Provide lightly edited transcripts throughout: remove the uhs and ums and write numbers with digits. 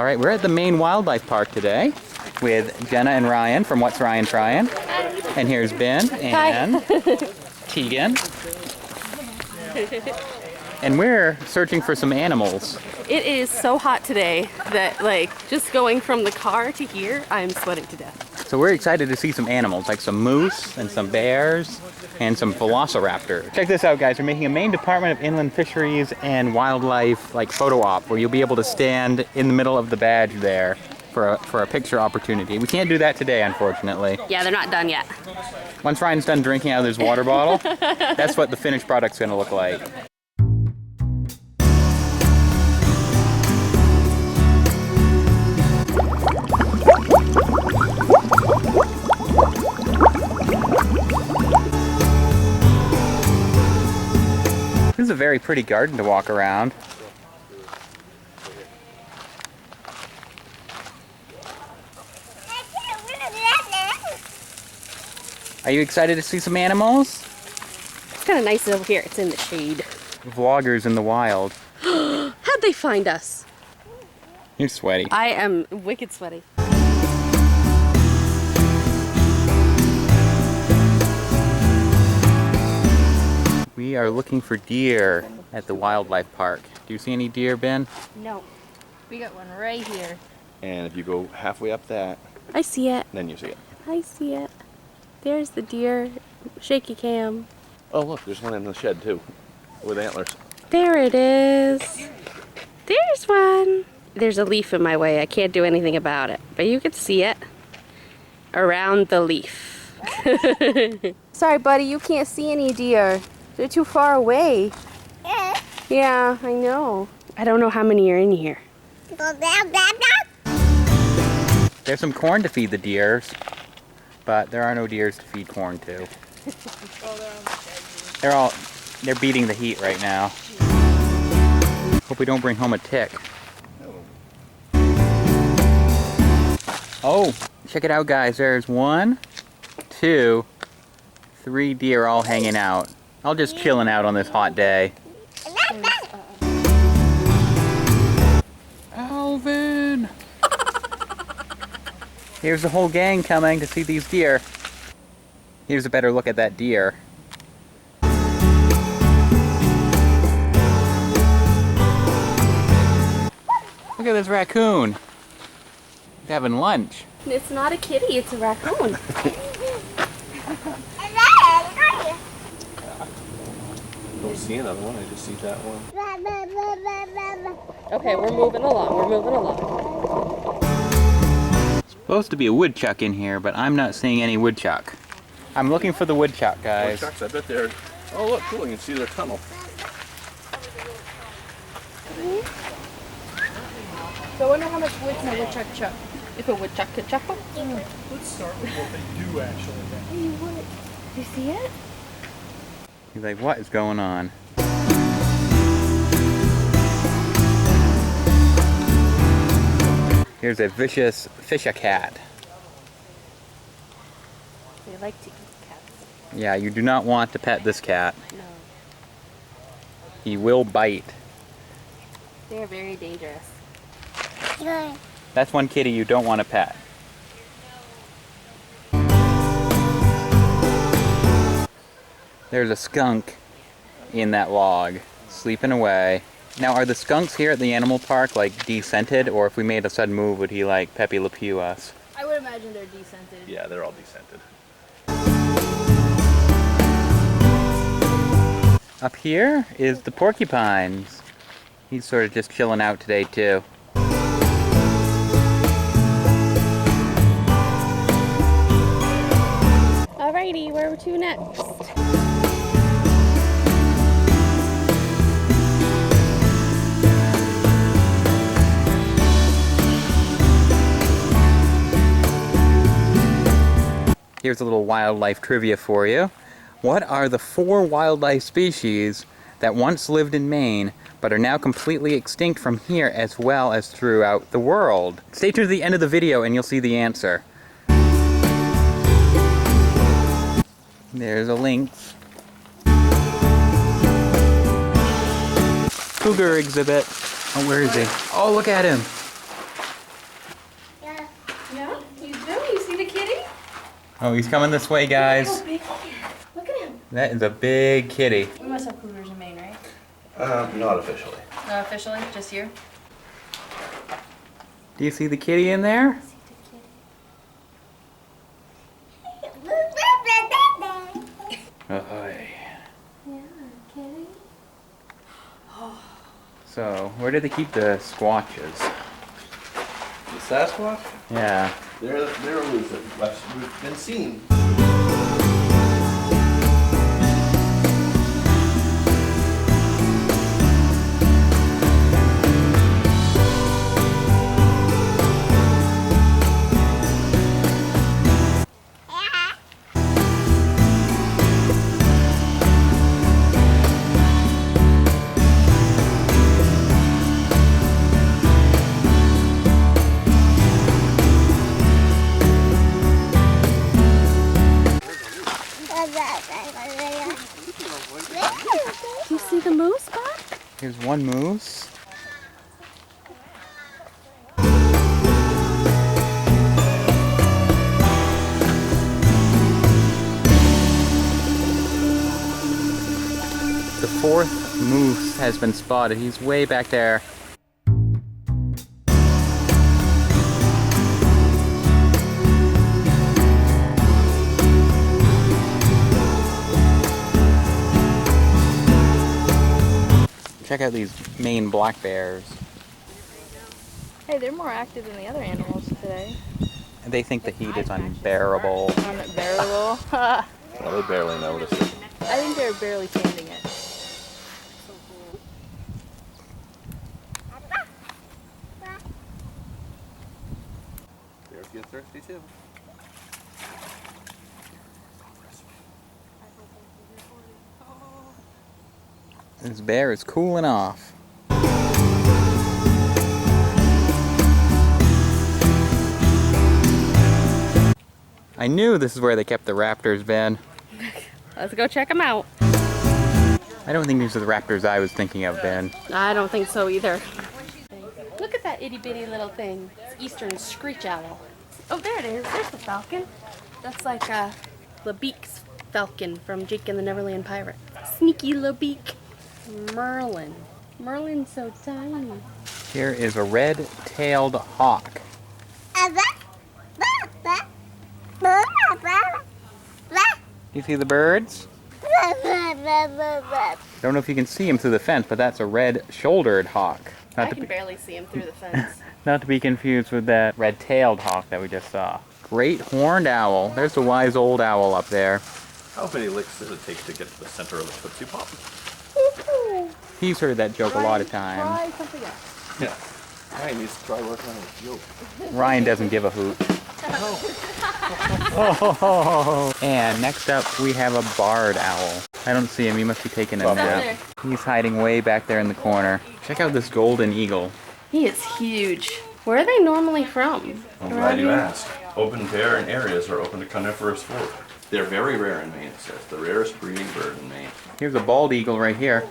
right, we're at the Maine Wildlife Park today with Jenna and Ryan from What's Ryan Tryin. And here's Ben and Tegan. And we're searching for some animals. It is so hot today that, like, just going from the car to here, I'm sweating to death. So we're excited to see some animals, like some moose and some bears and some velociraptors. Check this out, guys. We're making a Maine Department of Inland Fisheries and Wildlife, like, photo op, where you'll be able to stand in the middle of the badge there for a picture opportunity. We can't do that today, unfortunately. Yeah, they're not done yet. Once Ryan's done drinking out of his water bottle, that's what the finished product's gonna look like. This is a very pretty garden to walk around. Are you excited to see some animals? It's kind of nice over here. It's in the shade. Vloggers in the wild. How'd they find us? You're sweaty. I am wicked sweaty. We are looking for deer at the wildlife park. Do you see any deer, Ben? No. We got one right here. And if you go halfway up that, I see it. then you see it. I see it. There's the deer. Shaky cam. Oh, look, there's one in the shed too, with antlers. There it is. There's one. There's a leaf in my way. I can't do anything about it. But you can see it around the leaf. Sorry, buddy, you can't see any deer. They're too far away. Yeah, I know. I don't know how many are in here. There's some corn to feed the deers, but there are no deers to feed corn to. They're beating the heat right now. Hope we don't bring home a tick. Oh, check it out, guys. There's 1, 2, 3 deer all hanging out. All just chilling out on this hot day. Alvin! Here's the whole gang coming to see these deer. Here's a better look at that deer. Look at this raccoon. He's having lunch. It's not a kitty, it's a raccoon. Don't see another one, I just see that one. Okay, we're moving along, we're moving along. Supposed to be a woodchuck in here, but I'm not seeing any woodchuck. I'm looking for the woodchuck, guys. Woodchucks, I bet they're... Oh, look, cool, you can see their tunnel. So I wonder how much wood can a woodchuck chuck? If a woodchuck could chuckle. Let's start with what they do actually. Hey, what? Do you see it? He's like, what is going on? Here's a vicious fish-a-cat. They like to eat cats. Yeah, you do not want to pet this cat. No. He will bite. They are very dangerous. That's one kitty you don't want to pet. There's a skunk in that log, sleeping away. Now, are the skunks here at the animal park, like, descented? Or if we made a sudden move, would he, like, Pepe Le Pew us? I would imagine they're descented. Yeah, they're all descented. Up here is the Porcupines. He's sort of just chilling out today, too. Alrighty, where to next? Here's a little wildlife trivia for you. What are the 4 wildlife species that once lived in Maine but are now completely extinct from here as well as throughout the world? Stay tuned to the end of the video and you'll see the answer. There's a lynx. Cougar exhibit. Oh, where is he? Oh, look at him. Oh, he's coming this way, guys. Look at him. That is a big kitty. We must have cougars in Maine, right? Not officially. No, officially, just here. Do you see the kitty in there? Ahoy. Yeah, kitty. So, where did they keep the squatches? The Sasquatch? Yeah. They're elusive. We've been seen. Do you see the moose, Bob? Here's one moose. The fourth moose has been spotted. He's way back there. Check out these Maine black bears. Hey, they're more active than the other animals today. They think the heat is unbearable. Unbearable. Well, they barely notice it. I think they're barely standing it. Bears get thirsty too. This bear is cooling off. I knew this is where they kept the raptors, Ben. Let's go check them out. I don't think these are the raptors I was thinking of, Ben. I don't think so either. Look at that itty bitty little thing. It's Eastern screech owl. Oh, there it is. There's the falcon. That's like LeBeak's falcon from Jake and the Neverland Pirate. Sneaky LeBeak. Merlin. Merlin's so tiny. Here is a red-tailed hawk. You see the birds? Don't know if you can see him through the fence, but that's a red-shouldered hawk. I can barely see him through the fence. Not to be confused with that red-tailed hawk that we just saw. Great horned owl. There's the wise old owl up there. How many licks does it take to get to the center of the Tootsie Pop? He's heard that joke a lot of times. Try something else. Yeah. Ryan needs to try working on his joke. Ryan doesn't give a hoot. Oh. And next up, we have a barred owl. I don't see him. He must be taking a Up nap. there. He's hiding way back there in the corner. Check out this golden eagle. He is huge. Where are they normally from? I'm glad you asked. Open barren areas are open to coniferous forage. They're very rare in Maine, it says. The rarest breeding bird in Maine. Here's a bald eagle right here.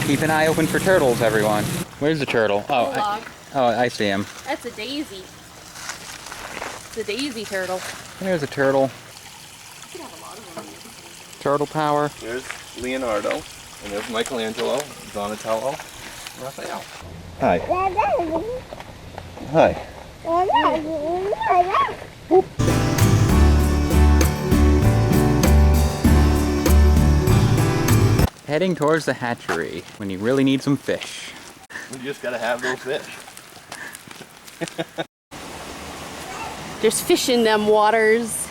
Keep an eye open for turtles, everyone. Where's the turtle? Oh, I see him. That's a daisy. It's a daisy turtle. There's a turtle. Turtle power. There's Leonardo, and there's Michelangelo, Donatello, Raphael. Hi. Hi. Heading towards the hatchery when you really need some fish. We just gotta have those fish. There's fish in them waters.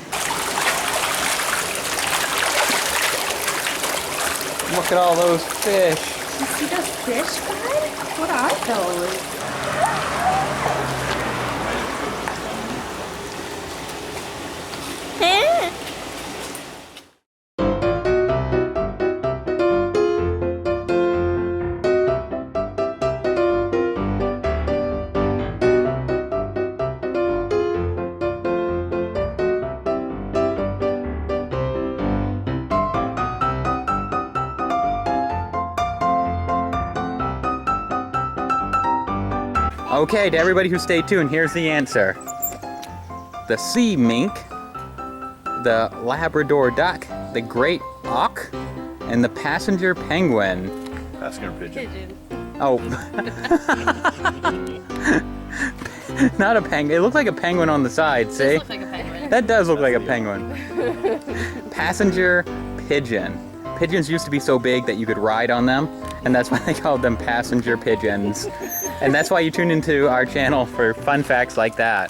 Look at all those fish. You see those fish, bud? What are those? Okay, to everybody who stayed tuned, here's the answer. the sea mink, the Labrador duck, the great auk, and the passenger penguin. Passenger pigeon. Oh. Not a penguin. It looks like a penguin on the side, see? Looks like a penguin. That does look like a penguin. Passenger pigeon. Pigeons used to be so big that you could ride on them, and that's why they called them passenger pigeons. And that's why you tune into our channel for fun facts like that.